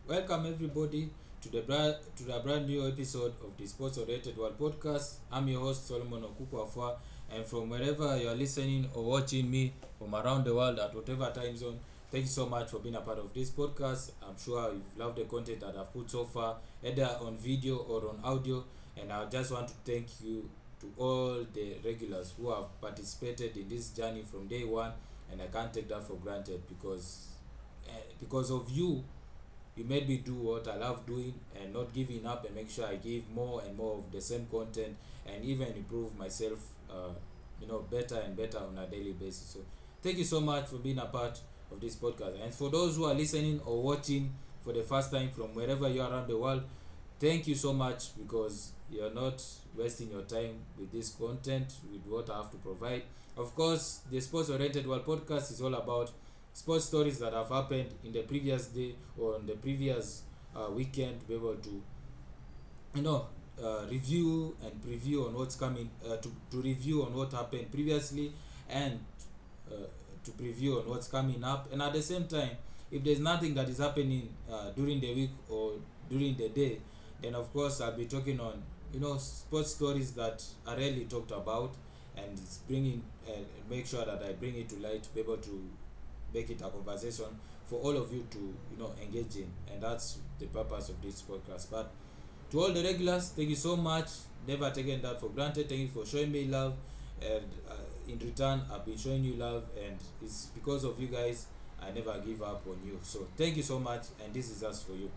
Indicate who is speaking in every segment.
Speaker 1: Welcome everybody to the brand new episode of the Sports-Oriented World Podcast. I'm your host Solomonokukuwafua, and from wherever you are listening or watching me from around the world at whatever time zone, thank you so much for being a part of this podcast. I'm sure you've loved the content that I've put so far, either on video or on audio, and I just want to thank you to all the regulars who have participated in this journey from day one, and I can't take that for granted because of you made me do what I love doing and not giving up, and make sure I give more and more of the same content and even improve myself better and better on a daily basis. So thank you so much for being a part of this podcast, and for those who are listening or watching for the first time from wherever you are around the world, thank you so much, because you're not wasting your time with this content, with what I have to provide. Of course, the Sports Oriented World Podcast is all about sports stories that have happened in the previous day or on the previous weekend, to be able to review and preview on what's coming, to review on what happened previously, and to preview on what's coming up. And at the same time, if there's nothing that is happening during the week or during the day, then of course I'll be talking on sports stories that are rarely talked about, and it's bringing make sure that I bring it to light to be able to make it a conversation for all of you to engage in, and that's the purpose of this podcast. But to all the regulars, thank you so much. Never taken that for granted. Thank you for showing me love, and in return I've been showing you love, and it's because of you guys I never give up on you. So thank you so much, and this is just for you.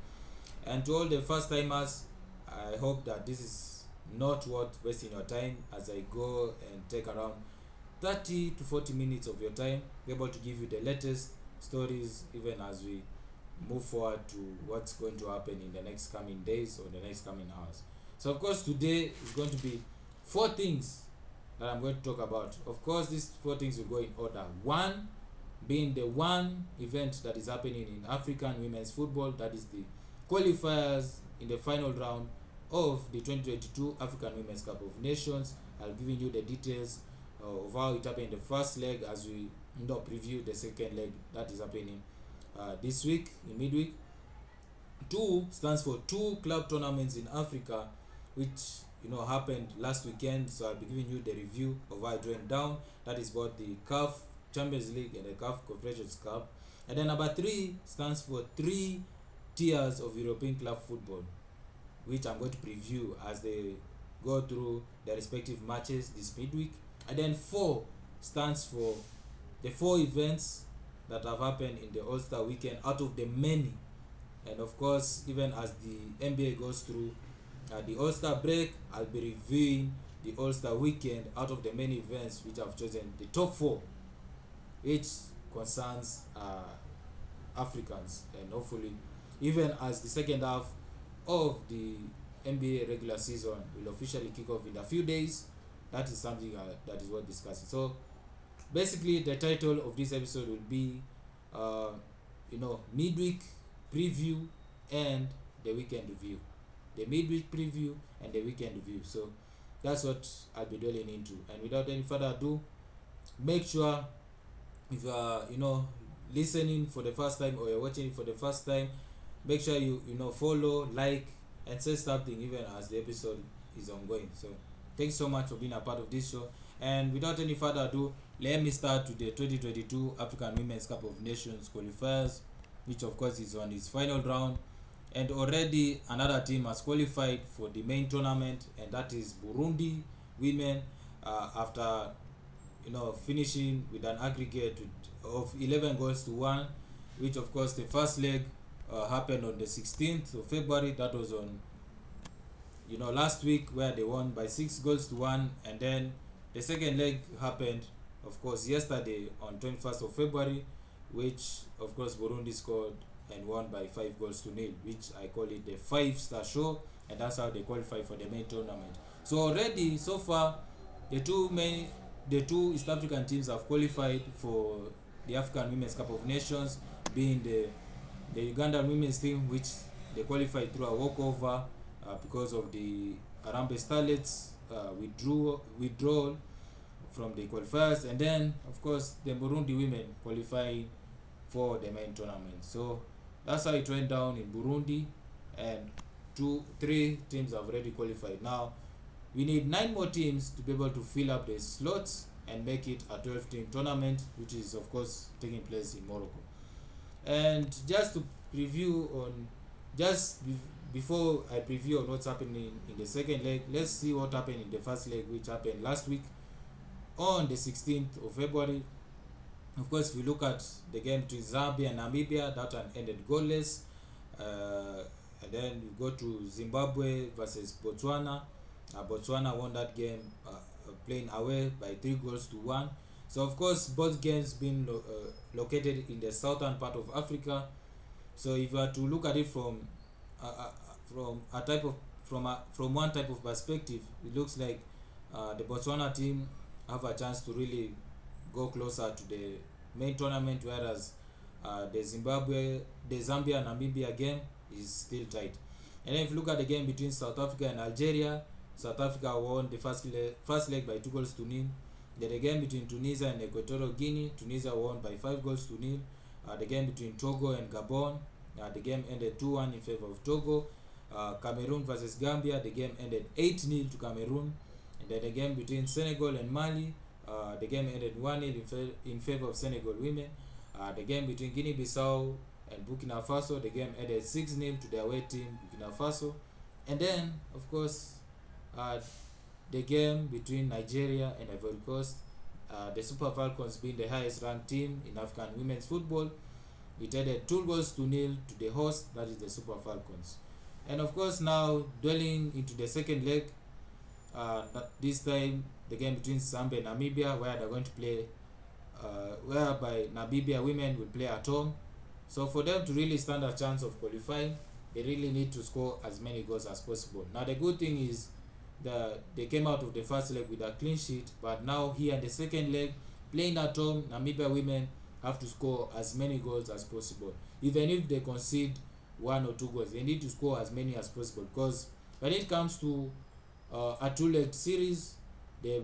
Speaker 1: And to all the first timers, I hope that this is not worth wasting your time, as I go and take around 30 to 40 minutes of your time, be able to give you the latest stories, even as we move forward to what's going to happen in the next coming days or the next coming hours. So of course today is going to be 4 things that I'm going to talk about. Of course, these 4 things will go in order. 1 being the one event that is happening in African women's football, that is the qualifiers in the final round of the 2022 African Women's Cup of Nations. I'll give you the details of how it happened in the first leg, as we preview the second leg that is happening this week in midweek. 2 stands for 2 club tournaments in Africa, which happened last weekend. So I'll be giving you the review of how it went down. That is both the CAF Champions League and the CAF Confederations Scout. And then number 3 stands for 3 tiers of European club football, which I'm going to preview as they go through their respective matches this midweek. And then 4 stands for the 4 events that have happened in the Oyster Weekend out of the many. And of course, even as the NBA goes through the Oyster break, I'll be reviewing the Oyster Weekend out of the many events which I've chosen, the top 4, which concerns Africans. And hopefully, even as the second half of the NBA regular season will officially kick off in a few days, that is something that is worth discussing. So basically, the title of this episode will be midweek preview and the weekend review. The midweek preview and the weekend review. So that's what I'll be dwelling into. And without any further ado, make sure if you are listening for the first time or you're watching it for the first time, make sure you follow, like, and say something even as the episode is ongoing. So thanks so much for being a part of this show. And without any further ado, let me start with the 2022 African Women's Cup of Nations qualifiers, which of course is on its final round. And already another team has qualified for the main tournament, and that is Burundi women, after finishing with an aggregate of 11 goals to 1, which of course the first leg happened on the 16th of February. That was on last week, where they won by 6 goals to 1, and then the second leg happened of course yesterday on 21st of February, which of course Burundi scored and won by 5 goals to 0, which I call it the 5-star show, and that's how they qualify for the main tournament. So already so far, the two East African teams have qualified for the African Women's Cup of Nations, being the Ugandan women's team, which they qualified through a walkover because of the Harambee Starlets withdrawal from the qualifiers, and then of course the Burundi women qualify for the main tournament. So That's how it went down in Burundi, and 3 teams have already qualified. Now we need 9 more teams to be able to fill up the slots and make it a 12-team tournament, which is of course taking place in Morocco. And just to preview on, before I preview on what's happening in the second leg, let's see what happened in the first leg, which happened last week on the 16th of February. Of course, if we look at the game between Zambia and Namibia, that one ended goalless. And then we go to Zimbabwe versus Botswana. Botswana won that game playing away by 3-1. So of course, both games being located in the southern part of Africa. So if you are to look at it from one type of perspective, it looks like the Botswana team have a chance to really go closer to the main tournament, whereas the Zambia Namibia game is still tight. And then if you look at the game between South Africa and Algeria, South Africa won the first leg by 2-0. Then the game between Tunisia and Equatorial Guinea, Tunisia won by 5-0. The game between Togo and Gabon, the game ended 2-1 in favor of Togo. Cameroon versus Gambia, the game ended 8-0 to Cameroon. And then the game between Senegal and Mali, the game ended 1-0 in favor of Senegal women. The game between Guinea-Bissau and Burkina Faso, the game ended 6-0 to the away team, Burkina Faso. And then, of course, the game between Nigeria and Ivory Coast, the Super Falcons being the highest ranked team in African women's football, it ended 2-0 to the host, that is the Super Falcons. And of course, now dwelling into the second leg, this time the game between Zambia and Namibia, where they're going to play, whereby Namibia women will play at home. So for them to really stand a chance of qualifying, they really need to score as many goals as possible. Now the good thing is that they came out of the first leg with a clean sheet, but now here in the second leg, playing at home, Namibia women have to score as many goals as possible. Even if they concede 1 or 2 goals, they need to score as many as possible, because when it comes to a 2-leg series, the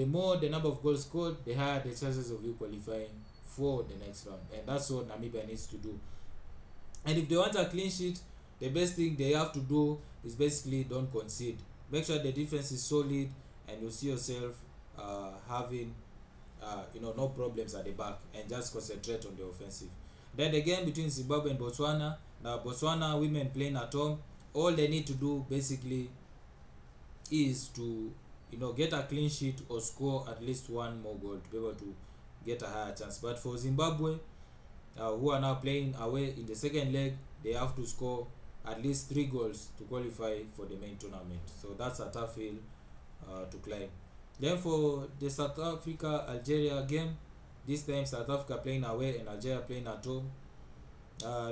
Speaker 1: more the number of goals scored, the higher the chances of you qualifying for the next round. And that's what Namibia needs to do. And if they want a clean sheet, the best thing they have to do is basically don't concede. Make sure the defense is solid, and you'll see yourself having no problems at the back, and just concentrate on the offensive. Then the game between Zimbabwe and Botswana. Now Botswana women playing at home, all they need to do basically is to get a clean sheet or score at least 1 more goal to be able to get a higher chance. But for Zimbabwe, who are now playing away in the second leg, they have to score at least 3 goals to qualify for the main tournament. So that's a tough hill to climb. Then for the South Africa-Algeria game, this time South Africa playing away and Algeria playing at home.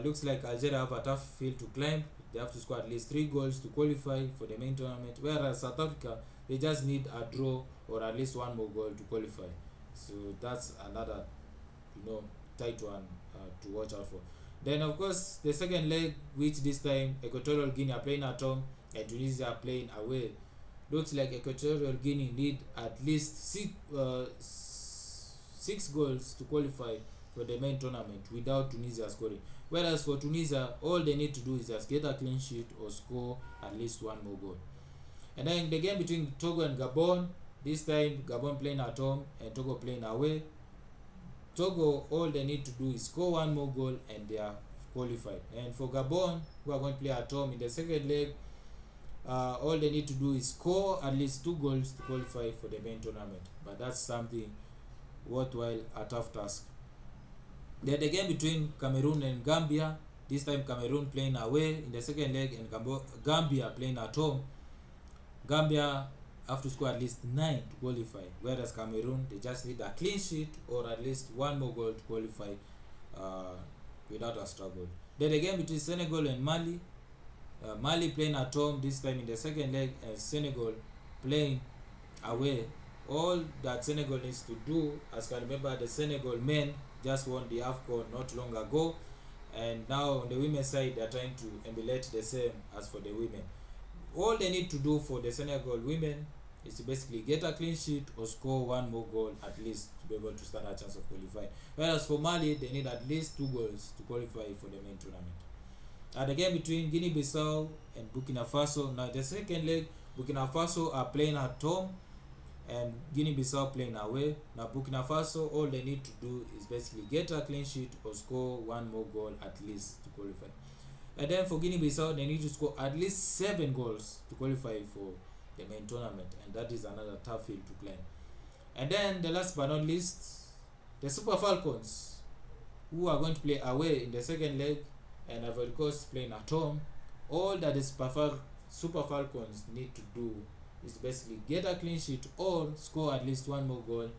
Speaker 1: Looks like Algeria have a tough hill to climb. They have to score at least 3 goals to qualify for the main tournament, whereas South Africa, they just need a draw or at least 1 more goal to qualify. So that's another tight one to watch out for. Then of course the second leg, which this time Equatorial Guinea are playing at home and Tunisia are playing away. Looks like Equatorial Guinea need at least 6 goals to qualify for the main tournament without Tunisia scoring. Whereas for Tunisia, all they need to do is just get a clean sheet or score at least 1 more goal. And then the game between Togo and Gabon, this time Gabon playing at home and Togo playing away. Togo, all they need to do is score 1 more goal and they are qualified. And for Gabon, who are going to play at home in the second leg, all they need to do is score at least 2 goals to qualify for the main tournament. But that's something worthwhile, a tough task. Then the game between Cameroon and Gambia, this time Cameroon playing away in the second leg and Gambia playing at home. Gambia have to score at least 9 to qualify, whereas Cameroon, they just need a clean sheet or at least 1 more goal to qualify without a struggle. Then the game between Senegal and Mali, Mali playing at home this time in the second leg, and Senegal playing away. All that Senegal needs to do, as you can remember, the Senegal men just won the AFCON not long ago, and now on the women's side they are trying to emulate the same as for the women. All they need to do for the Senegal women is to basically get a clean sheet or score one more goal at least to be able to stand a chance of qualifying. Whereas for Mali, they need at least 2 goals to qualify for the main tournament. The game between Guinea-Bissau and Burkina Faso. Now the second leg, Burkina Faso are playing at home and Guinea-Bissau playing away. Now Burkina Faso, all they need to do is basically get a clean sheet or score one more goal at least to qualify. And then for Guinea-Bissau, they need to score at least 7 goals to qualify for the main tournament, and that is another tough field to climb. And then the last but not least, the Super Falcons, who are going to play away in the second leg and Ivory Coast playing at home. All that the Super Falcons need to do is basically get a clean sheet or score at least one more goal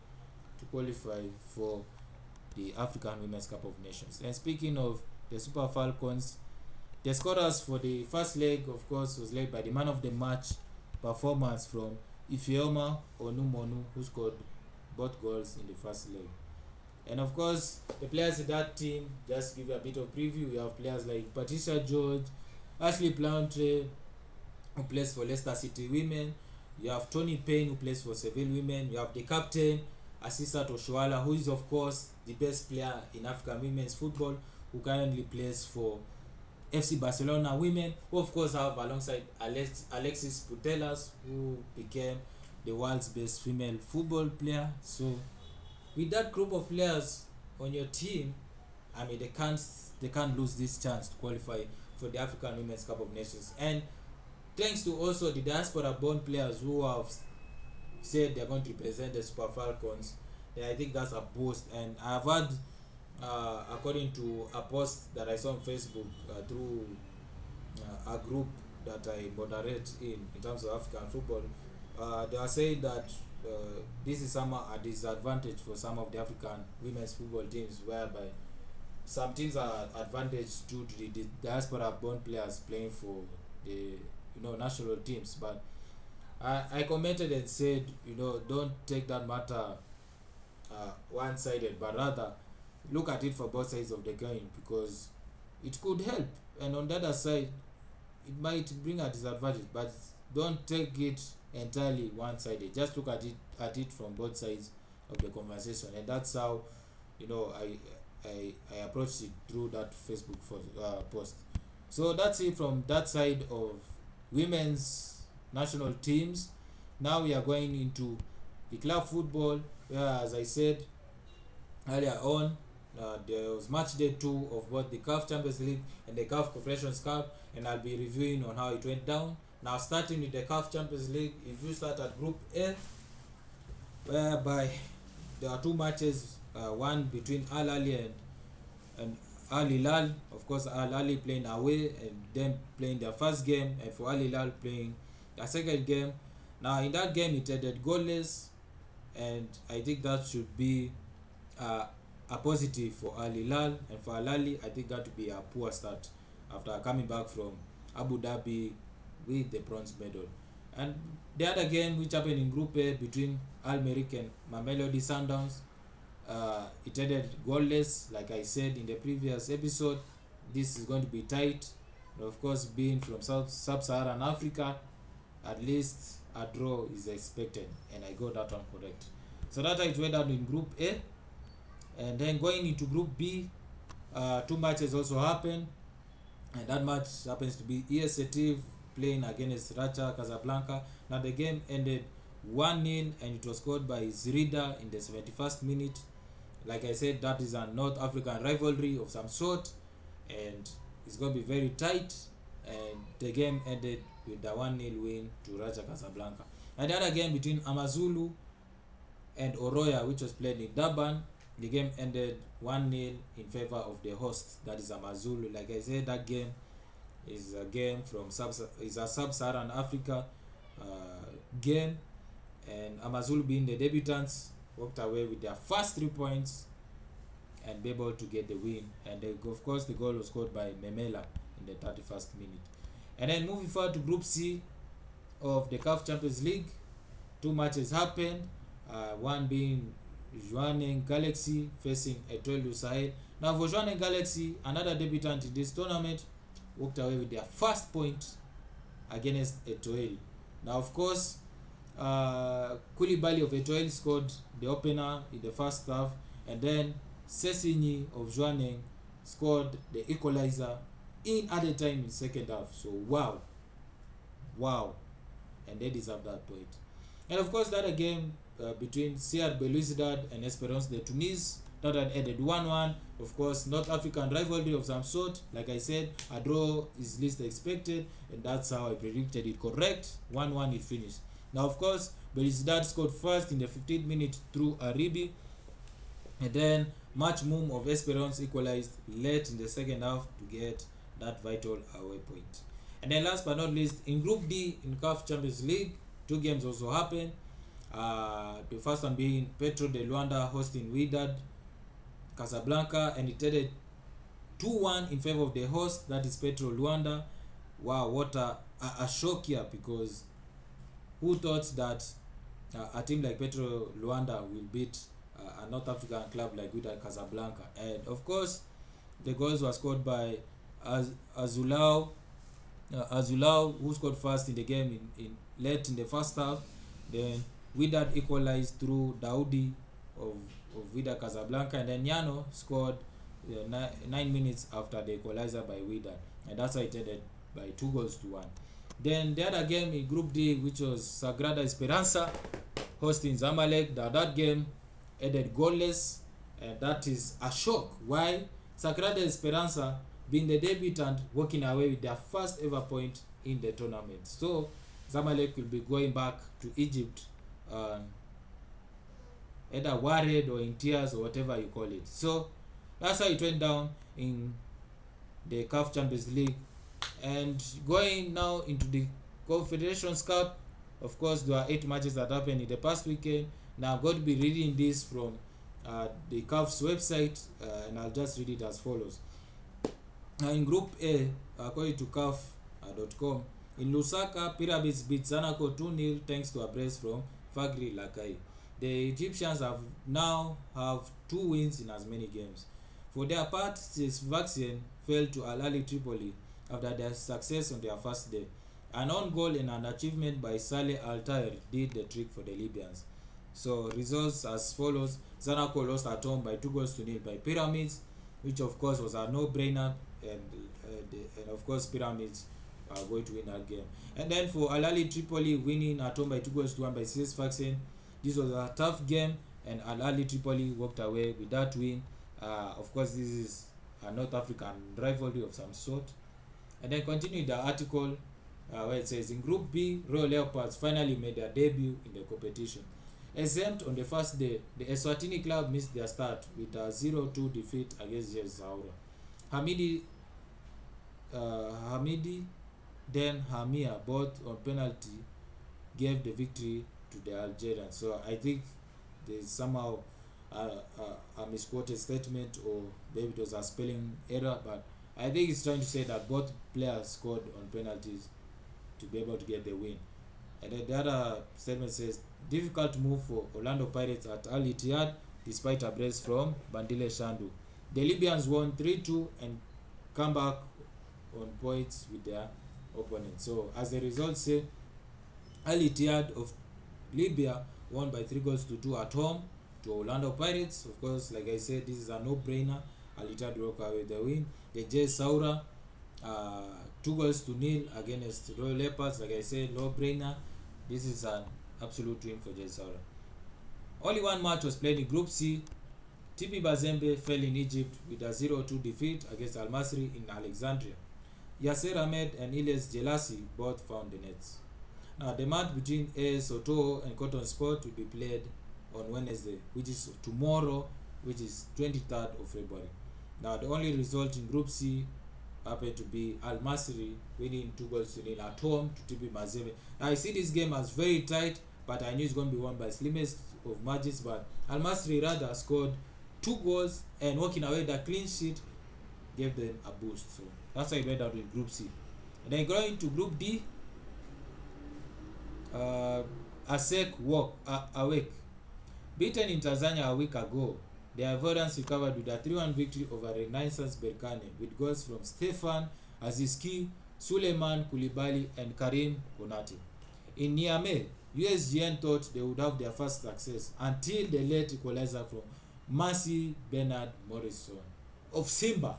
Speaker 1: to qualify for the African Women's Cup of Nations. And speaking of the Super Falcons, the scorers for the first leg, of course, was led by the man of the match performance from Ifeoma Onumonu, who scored both goals in the first leg. And of course, the players in that team, just give you a bit of preview, we have players like Patricia George, Ashley Plantre, who plays for Leicester City Women. You have Tony Payne, who plays for Seville Women. You have the captain, Asisat Oshuala, who is of course the best player in African women's football, who currently plays for FC Barcelona Women, who of course have alongside Alexis Putellas, who became the world's best female football player. So with that group of players on your team, I mean, they can't lose this chance to qualify for the African Women's Cup of Nations. And thanks to also the diaspora born players who have said they're going to represent the Super Falcons, then I think that's a boost. And I've had according to a post that I saw on Facebook through a group that I moderate in terms of African football, they are saying that this is somehow a disadvantage for some of the African women's football teams, whereby some teams are advantaged due to the diaspora born players playing for the national teams. But I commented and said, don't take that matter one-sided, but rather look at it for both sides of the coin, because it could help, and on the other side it might bring a disadvantage. But don't take it entirely one-sided, just look at it from both sides of the conversation. And that's how I approached it through that Facebook post. So that's it from that side of women's national teams. Now we are going into the club football, where, as I said earlier on, there was match day 2 of both the CAF Champions League and the CAF Confederations Cup, and I'll be reviewing on how it went down. Now, starting with the CAF Champions League, if you start at Group A, whereby there are 2 matches, one between Al Ahly and Al Hilal. Of course, Al Ahly playing away and then playing their first game, and for Al Hilal playing their second game. Now, in that game, it ended goalless, and I think that should be a positive for Al Hilal, and for Al Ahly, I think that would be a poor start after coming back from Abu Dhabi with the bronze medal. And the other game, which happened in Group A between Al Merrikh and Mamelodi Sundowns, it ended goalless. Like I said in the previous episode, this is going to be tight. But of course, being from sub-Saharan Africa, at least a draw is expected, and I got that one correct. So that's how it went out in Group A. And then going into Group B, 2 matches also happened, and that match happens to be ES Setif playing against Racha Casablanca. Now the game ended 1-0, and it was scored by Zrida in the 71st minute. Like I said, that is a North African rivalry of some sort, and it's going to be very tight, and the game ended with the 1-0 win to Racha Casablanca. And the other game between Amazulu and Oroya, which was played in Durban, the game ended 1-0 in favor of the host, that is Amazulu. Like I said, that game is a game from sub-Saharan Africa game, and Amazulu, being the debutants, walked away with their first 3 points and be able to get the win. And of course, the goal was scored by Memela in the 31st minute. And then moving forward to Group C of the CAF Champions League, 2 matches happened, one being Jwaneng Galaxy facing Etoile du Sahel. Now for Jwaneng Galaxy, another debutant in this tournament, walked away with their first point against Etoile. Now of course, Koulibaly of Etoile scored the opener in the first half, and then Sesinyi of Zhuaneng scored the equalizer in added time in second half. So wow, and they deserve that point. And of course, that a game between CR Belouizdad and Esperance de Tunis that had ended 1-1. Of course, North African rivalry of some sort. Like I said, a draw is least expected, and that's how I predicted it correct. 1-1 it finished. Now, of course, Belouizdad scored first in the 15th minute through Aribi, and then Match Moom of Esperance equalized late in the second half to get that vital away point. And then last but not least, in Group D in CAF Champions League, 2 games also happened. The first one being Petro de Luanda hosting Wydad Casablanca, and it ended 2-1 in favor of the host, that is Petro Luanda. Wow, what a shock here, because who thought that a team like Petro Luanda will beat a North African club like Wydad Casablanca? And of course, the goals were scored by Azulao, who scored first in the game in late in the first half. Then Wydad equalized through Daoudi of Wydad Casablanca, and then Nyano scored 9 minutes after the equalizer by Wydad, and that's how it ended by 2-1. Then the other game in Group D, which was Sagrada Esperanza hosting Zamalek, that game ended goalless, and that is a shock. Why? Sagrada Esperanza being the debutant, walking away with their first ever point in the tournament. So Zamalek will be going back to Egypt, either worried or in tears or whatever you call it. So that's how it went down in the CAF Champions League. And going now into the Confederations Scout, of course, there are 8 matches that happened in the past weekend. Now I'm going to be reading this from the CAF's website, and I'll just read it as follows. In Group A, according to CAF.com, in Lusaka, Pyramids beat Zanaco 2-0 thanks to a brace from Fagri Lakai. The Egyptians now have 2 wins in as many games. For their part, Vaccine fell to Al Ahly Tripoli after their success on their first day. An own goal and an achievement by Saleh Al-Taher did the trick for the Libyans. So results as follows: Zanaco lost at home by 2-0 by Pyramids, which of course was a no-brainer, and of course Pyramids are going to win that game. And then for Al Ahly Tripoli winning at home by 2-1 by CS Vaccine, this was a tough game, and Al Ahly Tripoli walked away with that win. Of course, this is a North African rivalry of some sort. And then continue the article where it says, in Group B, Royal Leopards finally made their debut in the competition. Exempt on the first day, the Eswatini club missed their start with a 0-2 defeat against JS Zaura. Hamidi, then Hamia, both on penalty, gave the victory to the Algerians. So I think there's somehow a misquoted statement, or maybe it was a spelling error, but I think it's trying to say that both players scored on penalties to be able to get the win. And then the other statement says, difficult move for Orlando Pirates at Al Ittihad despite a brace from Bandile Shandu. The Libyans won 3-2 and come back on points with their opponent. So as the results say, Al Ittihad of Libya won by 3-2 at home to Orlando Pirates. Of course, like I said, this is a no-brainer. Al Ittihad walk away with the win. The JS Saura 2-0 against Royal Leopards. Like I said, no-brainer. This is an absolute win for JS Saura. Only one match was played in Group C. TP Mazembe fell in Egypt with a 0-2 defeat against Al Masry in Alexandria. Yasser Ahmed and Ilyas Jelasi both found the nets. Now, the match between AS Otoho and Cotton Sport will be played on Wednesday, which is tomorrow, which is 23rd of February. Now, the only result in Group C happened to be Al Masry winning 2-0 at home to TP Mazembe. Now, I see this game as very tight, but I knew it's going to be won by slimmest of margins. But Al Masry rather scored 2 goals and walking away with a clean sheet gave them a boost. So that's how it went out with Group C. And then going to Group D, ASEC awake. Beaten in Tanzania a week ago, the Ivorians recovered with a 3-1 victory over Renaissance Berkane with goals from Stefan Aziski, Suleiman Koulibaly and Karim Konate. In Niamey, USGN thought they would have their first success until the late equalizer from Mercy Bernard Morrison of Simba.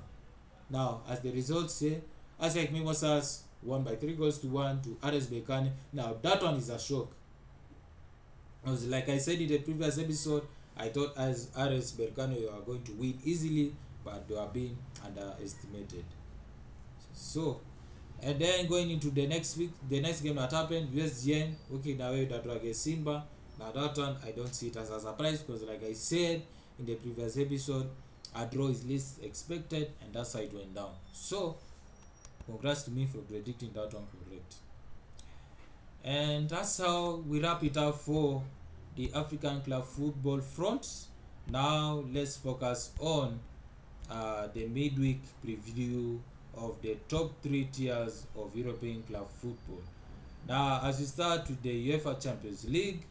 Speaker 1: Now, as the results say, ASEC Mimosas won by 3-1 to RS Berkane. Now, that one is a shock. Because like I said in the previous episode, I thought as RS Berkane were going to win easily, but they were being underestimated. So, and then going into the next week, the next game that happened, USGN working away that against Simba. Now that one, I don't see it as a surprise because like I said in the previous episode, a draw is least expected and that's how it went down. So, congrats to me for predicting that one correct. And that's how we wrap it up for the African club football front. Now let's focus on the midweek preview of the top 3 tiers of European club football. Now, as we start with the UEFA Champions League,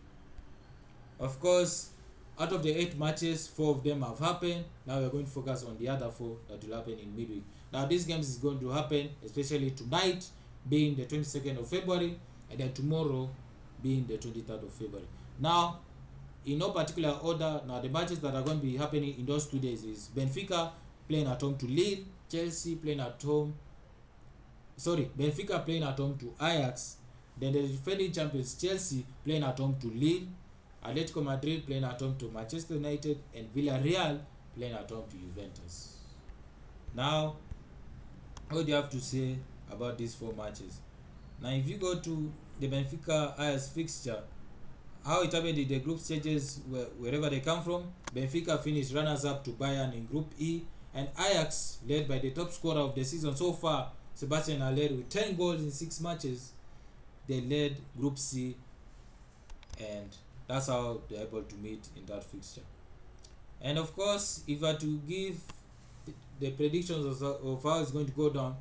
Speaker 1: of course, out of the 8 matches, 4 of them have happened. Now we're going to focus on the other 4 that will happen in midweek. Now, these games is going to happen, especially tonight, being the 22nd of February, and then tomorrow, being the 23rd of February. Now, in no particular order, now the matches that are going to be happening in those 2 days is Benfica playing at home to Lille, Chelsea playing at home. Benfica playing at home to Ajax. Then the defending champions Chelsea playing at home to Lille, Atletico Madrid playing at home to Manchester United, and Villarreal playing at home to Juventus. Now, what do you have to say about these 4 matches? Now, if you go to the Benfica Ajax fixture, how it happened in the group stages, wherever they come from, Benfica finished runners-up to Bayern in Group E, and Ajax, led by the top scorer of the season so far, Sebastian Haller, with 10 goals in 6 matches, they led Group C, and that's how they're able to meet in that fixture. And of course, if I were to give the predictions of how it's going to go down,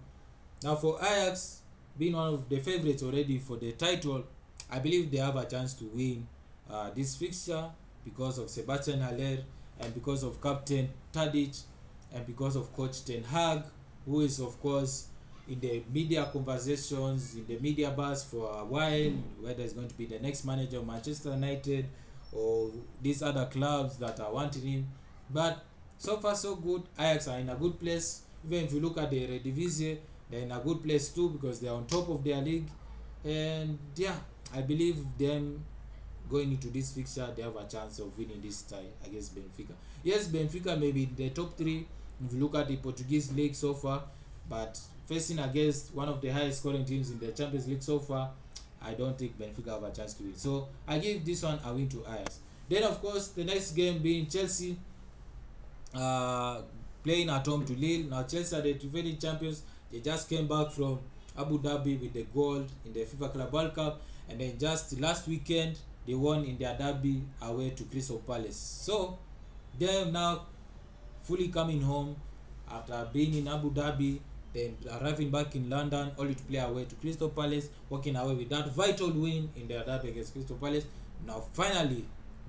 Speaker 1: now for Ajax, being one of the favorites already for the title, I believe they have a chance to win this fixture because of Sebastian Haller and because of Captain Tadic and because of Coach Ten Hag, who is of course in the media conversations, in the media buzz for a while, whether it's going to be the next manager of Manchester United or these other clubs that are wanting him. But so far so good. Ajax are in a good place. Even if you look at the Eredivisie, they're in a good place too because they're on top of their league. And yeah, I believe them going into this fixture, they have a chance of winning this tie against Benfica. Yes, Benfica may be in the top 3 if you look at the Portuguese league so far, but facing against one of the highest scoring teams in the Champions League so far, I don't think Benfica have a chance to win. So I give this one a win to Ajax. Then of course the next game being Chelsea playing at home to Lille. Now Chelsea are the defending champions. They just came back from Abu Dhabi with the gold in the FIFA Club World Cup, and then just last weekend they won in their derby away to Crystal Palace. So they're now fully coming home after being in Abu Dhabi, then arriving back in London only to play away to Crystal Palace, walking away with that vital win in their derby against Crystal Palace. Now finally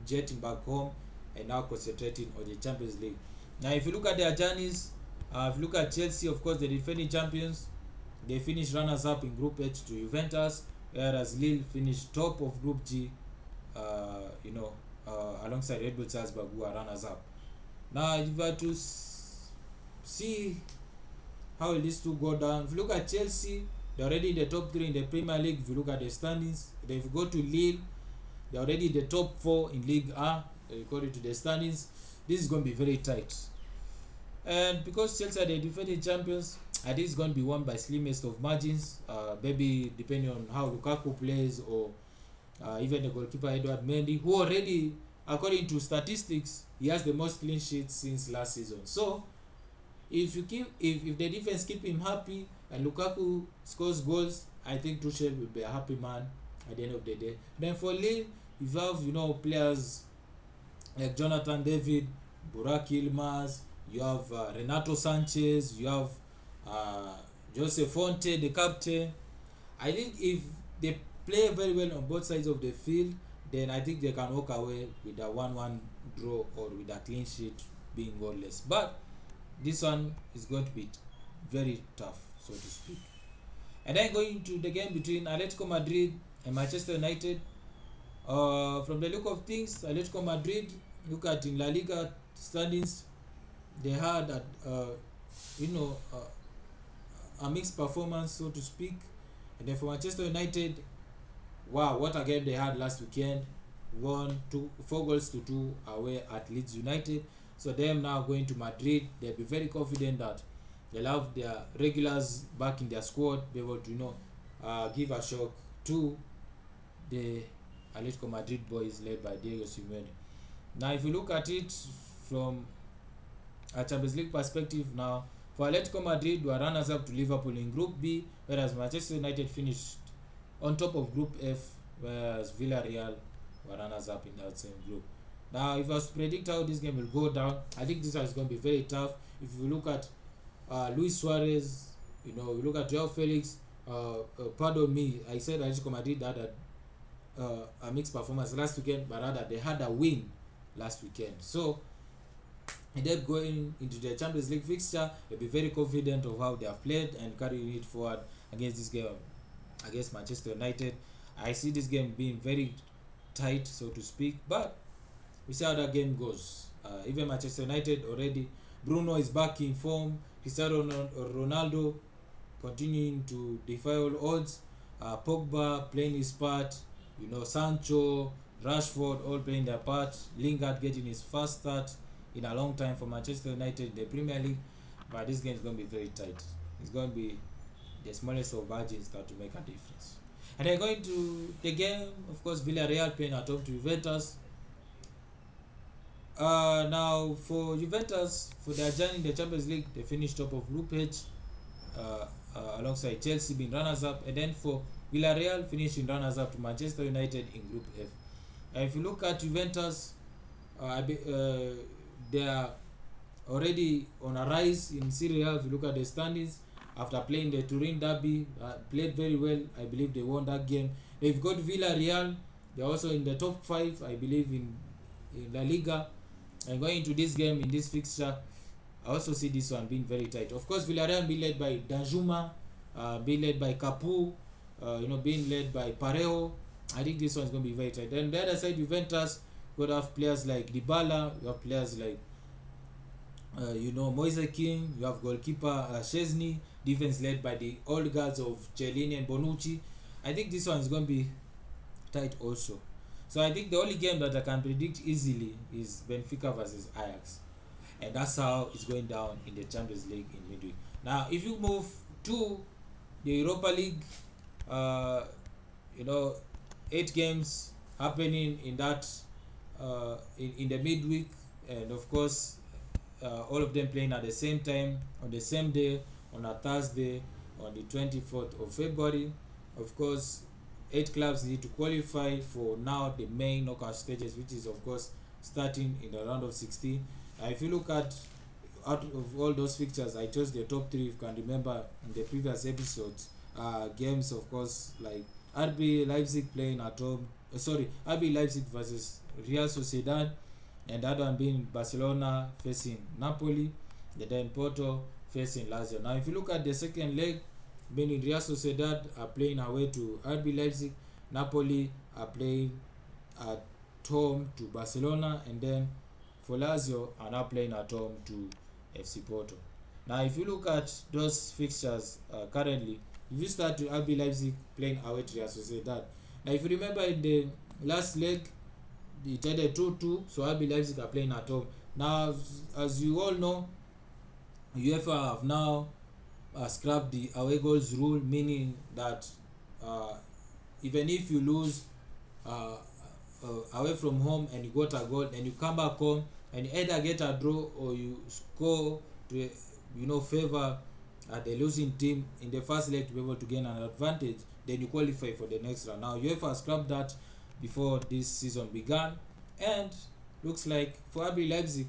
Speaker 1: jetting back home and now concentrating on the Champions League. Now if you look at their journeys, if you look at Chelsea, of course the defending champions, they finished runners-up in Group H to Juventus, whereas Lille finished top of Group G, alongside Red Bull Salzburg, who are runners-up. Now, if you were to see how these two go down, if you look at Chelsea, they're already in the top 3 in the Premier League. If you look at the standings, then if you go to Lille, they're already in the top 4 in League A, according to the standings. This is going to be very tight. And because Chelsea are the defending champions, I think it's going to be won by slimmest of margins, maybe depending on how Lukaku plays, or even the goalkeeper Edouard Mendy, who already, according to statistics, he has the most clean sheets since last season. So if the defense keep him happy and Lukaku scores goals, I think Tuchel will be a happy man at the end of the day. Then for Lille, you have players like Jonathan David, Burak Yilmaz, you have Renato Sanchez, you have Jose Fonte, the captain. I think if they play very well on both sides of the field, then I think they can walk away with a 1-1 draw or with a clean sheet being goalless. But this one is going to be very tough, so to speak. And then going to the game between Atletico Madrid and Manchester United, From the look of things, Atletico Madrid, look at in La Liga standings, they had a mixed performance, so to speak. And then for Manchester United, wow, what a game they had last weekend. Won 4-2 away at Leeds United. So them now going to Madrid, they'll be very confident that they'll have their regulars back in their squad, be able to give a shock to the Atletico Madrid boys led by Diego Simeone. Now, if you look at it from a Champions League perspective, now for Atletico Madrid were runners up to Liverpool in Group B, whereas Manchester United finished on top of Group F, whereas Villarreal were runners up in that same group. Now, if I was to predict how this game will go down, I think this is going to be very tough. If you look at Luis Suarez, you look at Joao Felix, pardon me, I said Atletico Madrid had a mixed performance last weekend, but rather they had a win last weekend. So, and then going into the Champions League fixture, they'll be very confident of how they have played and carrying it forward against this game against Manchester United. I see this game being very tight, so to speak, but we see how that game goes. Even Manchester United already, Bruno is back in form, Cristiano Ronaldo continuing to defy all odds, Pogba playing his part, Sancho, Rashford all playing their part, Lingard getting his first start in a long time for Manchester United in the Premier League. But this game is going to be very tight. It's going to be the smallest of margins that will make a difference. And then going to the game, of course, Villarreal playing at home to Juventus. Now for Juventus, for their journey in the Champions League, they finished top of Group H alongside Chelsea being runners-up, and then for Villarreal finishing runners-up to Manchester United in Group F. If you look at Juventus, they are already on a rise in Serie A. If you look at the standings, after playing the Turin derby, played very well. I believe they won that game. They've got Villarreal. They're also in the top 5, I believe, in La Liga. And going into this game, in this fixture, I also see this one being very tight. Of course, Villarreal being led by Danjuma, being led by Capu, being led by Parejo. I think this one's going to be very tight. Then the other side, Juventus, you have players like Dybala, you have players like Moise Kean, you have goalkeeper Szczesny, defense led by the old guards of Chiellini and Bonucci. I think this one is going to be tight also. So I think the only game that I can predict easily is Benfica versus Ajax, and that's how it's going down in the Champions League in midweek. Now, if you move to the Europa League, 8 games happening in that in the midweek, and of course all of them playing at the same time on the same day on a Thursday on the 24th of February. Of course, 8 clubs need to qualify for now the main knockout stages, which is of course starting in the round of 16. If you look at out of all those fixtures, I chose the top 3, if you can remember in the previous episodes. Games, of course, like RB Leipzig playing at home, RB Leipzig versus Real Sociedad, and that one being Barcelona facing Napoli, and then Porto facing Lazio. Now, if you look at the second leg, meaning Real Sociedad are playing away to RB Leipzig, Napoli are playing at home to Barcelona, and then for Lazio are now playing at home to FC Porto. Now, if you look at those fixtures currently, if you start to RB Leipzig playing away to Real Sociedad. Now, if you remember in the last leg, it ended 2-2, so RB Leipzig are playing at home. Now, as you all know, Uefa have now scrapped the away goals rule, meaning that even if you lose away from home and you got a goal and you come back home and you either get a draw or you score to favor the losing team in the first leg to be able to gain an advantage, then you qualify for the next round. Now, UEFA scrapped that before this season began, and looks like for RB Leipzig,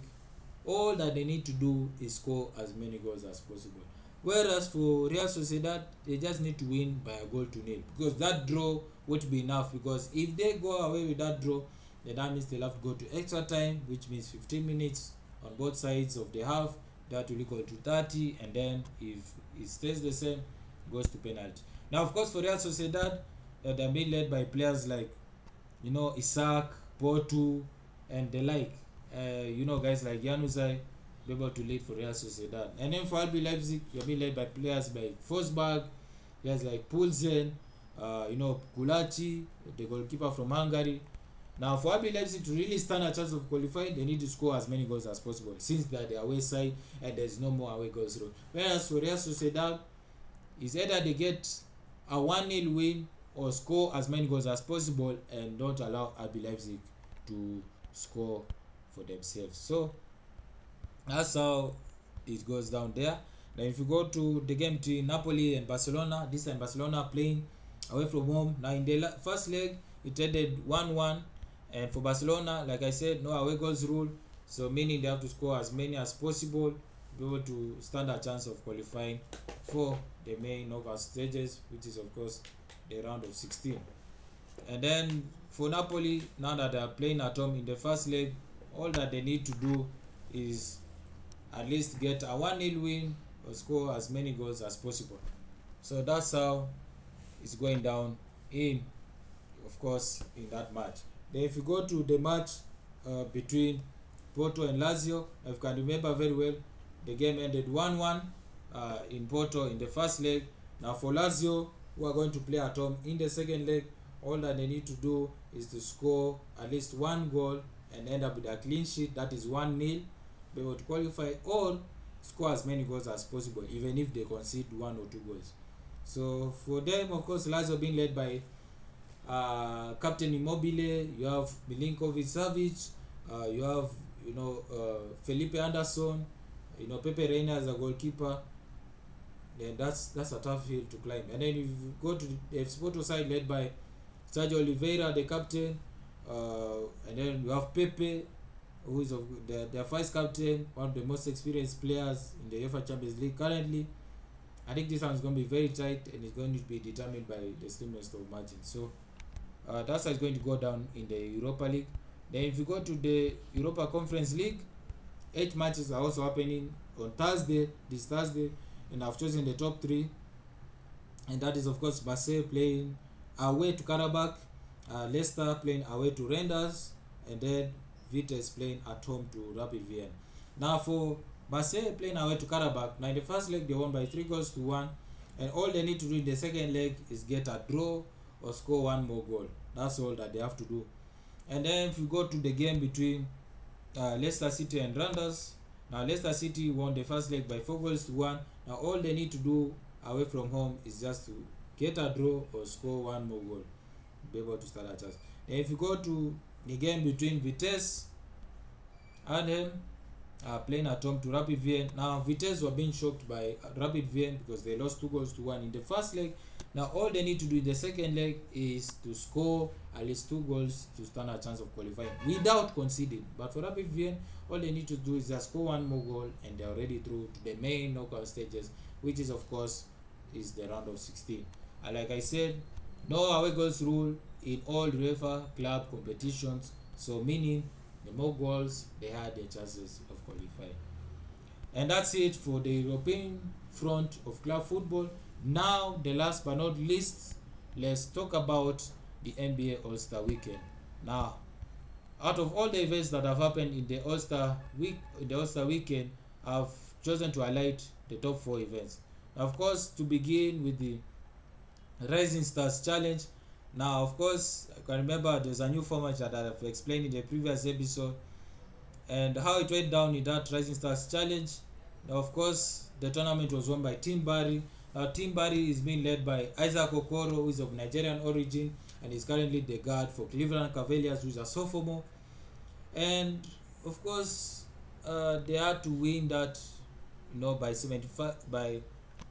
Speaker 1: all that they need to do is score as many goals as possible. Whereas for Real Sociedad, they just need to win by a goal to nil, because that draw won't be enough. Because if they go away with that draw, then that means they'll have to go to extra time, which means 15 minutes on both sides of the half. That will equal to 30, and then if it stays the same, goes to penalty. Now, of course, for Real Sociedad, they're being led by players like Isaac, Portu, and the like. Guys like Januzaj be able to lead for Real Sociedad. And then for RB Leipzig, you're being led by players like Forsberg, players like Poulsen, Gulacsi, the goalkeeper from Hungary. Now, for RB Leipzig to really stand a chance of qualifying, they need to score as many goals as possible since they're the away side and there's no more away goals rule. Whereas for Real Sociedad, it's either they get a 1-0 win or score as many goals as possible and don't allow RB Leipzig to score for themselves. So that's how it goes down there. Now if you go to the game between Napoli and Barcelona, this time Barcelona playing away from home. Now in the first leg it ended 1-1, and for Barcelona, like I said, no away goals rule, so meaning they have to score as many as possible to be able to stand a chance of qualifying for the main knockout stages, which is of course the round of 16. And then for Napoli, now that they are playing at home in the first leg, all that they need to do is at least get a 1-0 win or score as many goals as possible. So that's how it's going down in that match. Then if you go to the match between Porto and Lazio, if you can remember very well, the game ended 1-1 in Porto in the first leg. Now for Lazio, who are going to play at home in the second leg, all that they need to do is to score at least one goal and end up with a clean sheet, that is 1-0, be able to qualify, or score as many goals as possible even if they concede 1 or 2 goals. So for them, of course, Lazio being led by Captain Immobile, you have Milinkovic Savic, you have Felipe Anderson, Pepe Reina as a goalkeeper. Then that's a tough hill to climb. And then if you go to the Porto side led by Sergio Oliveira, the captain, and then you have Pepe, who is their vice captain, one of the most experienced players in the UEFA Champions League currently. I think this one is going to be very tight and it's going to be determined by the slimmest of margins. So that's how it's going to go down in the Europa League. Then if you go to the Europa Conference League, 8 matches are also happening on this Thursday, and I've chosen the top 3, and that is of course Marseille playing away to Karabakh, Leicester playing away to Rangers, and then Vitesse playing at home to Rapid Vienna. Now for Marseille playing away to Karabakh, now in the first leg they won by 3-1, and all they need to do in the second leg is get a draw or score 1 more goal. That's all that they have to do. And then if you go to the game between Leicester City and Rangers, now Leicester City won the first leg by 4-1. Now all they need to do away from home is just to get a draw or score 1 more goal, be able to start a chance. Then if you go to the game between Vitesse and playing at home to Rapid Vienna, now Vitesse were being shocked by Rapid Vienna because they lost 2-1 in the first leg. Now all they need to do in the second leg is to score at least 2 goals to stand a chance of qualifying without conceding. But for Rapid Vienna, all they need to do is just score 1 more goal and they're already through to the main knockout stages, which is of course is the round of 16. And like I said, no away goals rule in all UEFA club competitions, so meaning the more goals they had, their chances of qualifying. And that's it for the European front of club football. Now, the last but not least, let's talk about the NBA Oyster Weekend. Now, out of all the events that have happened in the Oyster Weekend, I've chosen to highlight the top 4 events. Now, of course, to begin with the Rising Stars Challenge. Now, of course, I can remember there's a new format that I've explained in the previous episode and how it went down in that Rising Stars Challenge. Now, of course, the tournament was won by Team Barry. Team Barry is being led by Isaac Okoro, who is of Nigerian origin and is currently the guard for Cleveland Cavaliers, who is a sophomore. And of course, they had to win that, by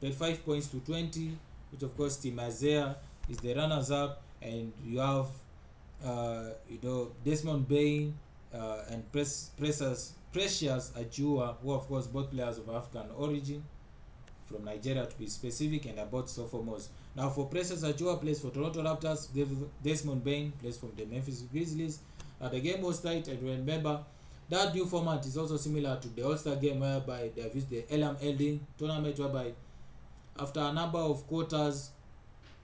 Speaker 1: 5 points to 20, which of course Team Isaiah is the runners-up, and you have Desmond Bain and Precious Ajua, who of course both players of African origin, from Nigeria to be specific, and are both sophomores. Now for Precious Ajua plays for Toronto Raptors, Desmond Bain plays from the Memphis Grizzlies. The game was tight, and remember that new format is also similar to the All-Star game, whereby they have used the Elam Elding tournament, whereby after a number of quarters,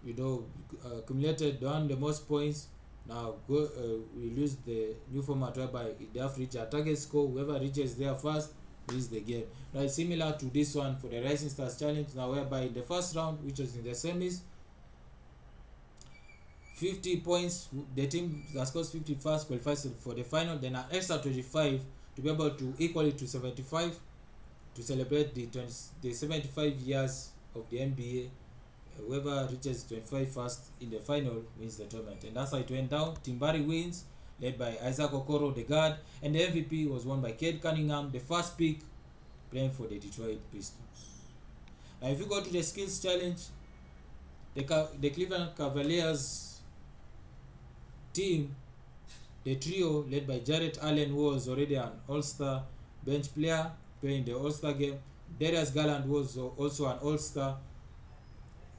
Speaker 1: accumulated the most points Now we use the new format whereby they have to reach a target score. Whoever reaches there first wins the game. Now it's similar to this one for the Rising Stars Challenge. Now whereby in the first round, which was in the semis, 50 points, the team that scores 50 first qualifies for the final. Then an extra 25 to be able to equal it to 75 to celebrate the 75 years of the NBA. Whoever reaches 25 first in the final wins the tournament, and that's how it went down. Timbari wins, led by Isaac Okoro, the guard, and the MVP was won by Cade Cunningham, the first pick, playing for the Detroit Pistons. Now if you go to the skills challenge, the Cleveland Cavaliers team, the trio led by Jarrett Allen, who was already an all-star bench player playing the all-star game. Darius Garland was also an all-star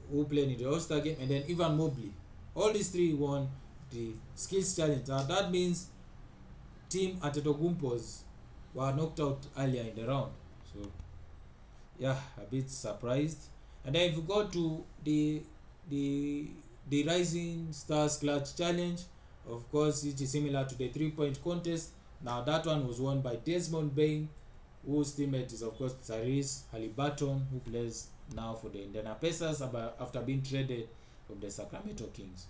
Speaker 1: who played in the all-star game, and then Evan Mobley. All these three won the skills challenge. Now that means Team Antetokounmpos were knocked out earlier in the round. So yeah, a bit surprised. And then if you go to the Rising Stars Clutch Challenge, of course it is similar to the 3-point contest. Now that one was won by Desmond Bain, whose teammate is of course Tyrese Haliburton, who plays now for the Indiana Pacers after being traded from the Sacramento Kings.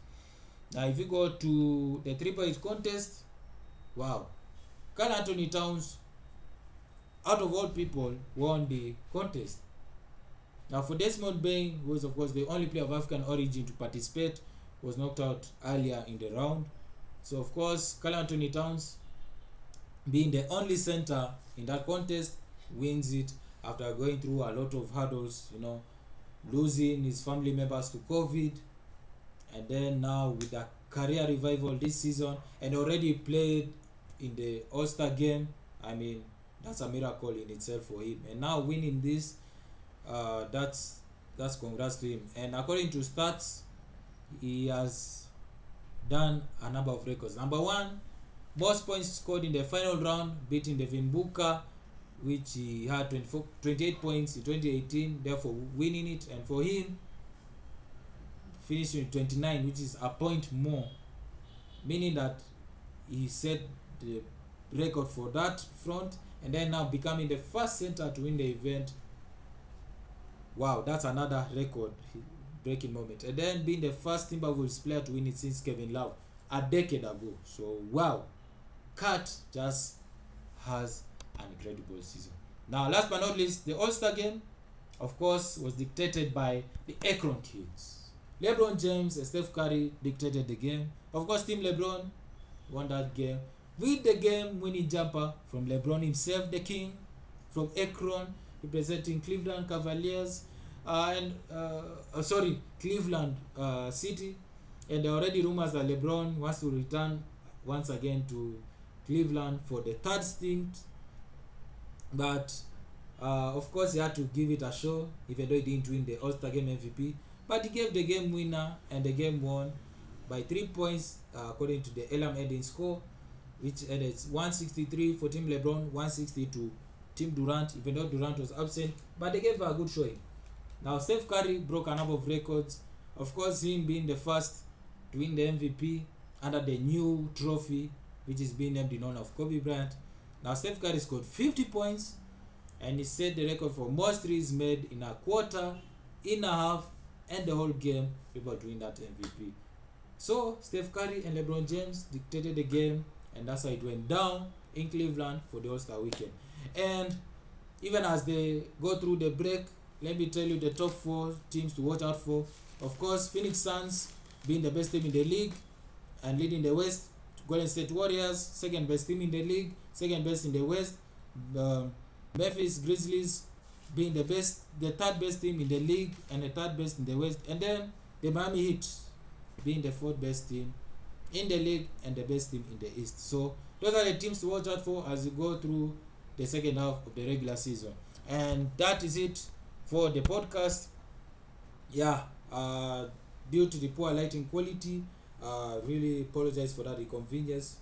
Speaker 1: Now if you go to the 3-point contest, wow, Karl Anthony Towns, out of all people, won the contest. Now for Desmond Bain, who is of course the only player of African origin to participate, was knocked out earlier in the round. So of course Karl Anthony Towns, being the only center in that contest, wins it after going through a lot of hurdles, losing his family members to COVID, and then now with a career revival this season, and already played in the All-Star game. I mean, that's a miracle in itself for him, and now winning this, that's congrats to him. And according to stats, he has done a number of records. Number one, most points scored in the final round, beating Devin Booker, which he had 28 points in 2018, therefore winning it. And for him, finishing with 29, which is a point more, meaning that he set the record for that front, and then now becoming the first center to win the event. Wow, that's another record breaking moment. And then being the first Timberwolves player to win it since Kevin Love a decade ago. So wow, Cat just has an incredible season. Now last but not least, the All-Star game, of course, was dictated by the Akron kids. LeBron James and Steph Curry dictated the game. Of course, Team LeBron won that game with the game-winning jumper from LeBron himself, the king, from Akron, representing Cleveland Cavaliers Cleveland City. And there are already rumors that LeBron wants to return once again to Cleveland for the third stint. But of course he had to give it a show, even though he didn't win the All-Star Game MVP. But he gave the game winner, and the game won by 3 points according to the Elam Eden score, which ended 163 for Team LeBron, 160 to Team Durant, even though Durant was absent. But they gave a good showing. Now Steph Curry broke a number of records. Of course, him being the first to win the MVP under the new trophy, which is being named in honor of Kobe Bryant. Now Steph Curry scored 50 points, and he set the record for most threes made in a quarter, in a half, and the whole game, able to win that MVP. So Steph Curry and LeBron James dictated the game, and that's how it went down in Cleveland for the All-Star Weekend. And even as they go through the break, let me tell you the top 4 teams to watch out for. Of course, Phoenix Suns being the best team in the league and leading the West. Golden State Warriors, second best team in the league, second best in the West. Memphis Grizzlies being the third best team in the league and the third best in the West. And then the Miami Heat being the fourth best team in the league and the best team in the East. So those are the teams to watch out for as you go through the second half of the regular season. And that is it for the podcast. Due to the poor lighting quality, really apologize for that inconvenience.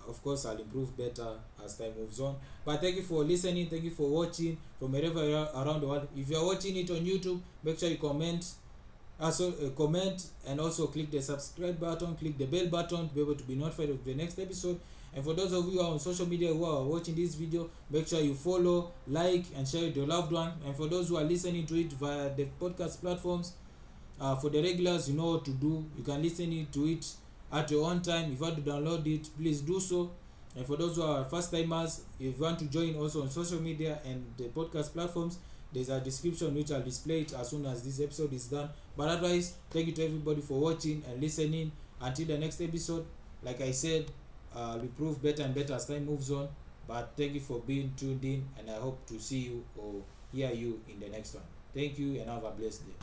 Speaker 1: Of course, I'll improve better as time moves on. But thank you for listening. Thank you for watching from wherever you are around the world. If you are watching it on YouTube, make sure you comment Also comment, and also click the subscribe button, click the bell button to be able to be notified of the next episode. And for those of you who are on social media who are watching this video, make sure you follow, like, and share with your loved one. And for those who are listening to it via the podcast platforms, for the regulars, you know what to do. You can listen to it at your own time. If you want to download it, please do so. And for those who are first timers, if you want to join also on social media and the podcast platforms, there's a description which I'll display it as soon as this episode is done. But otherwise, thank you to everybody for watching and listening. Until the next episode, like I said, we prove better and better as time moves on. But thank you for being tuned in, and I hope to see you or hear you in the next one. Thank you, and have a blessed day.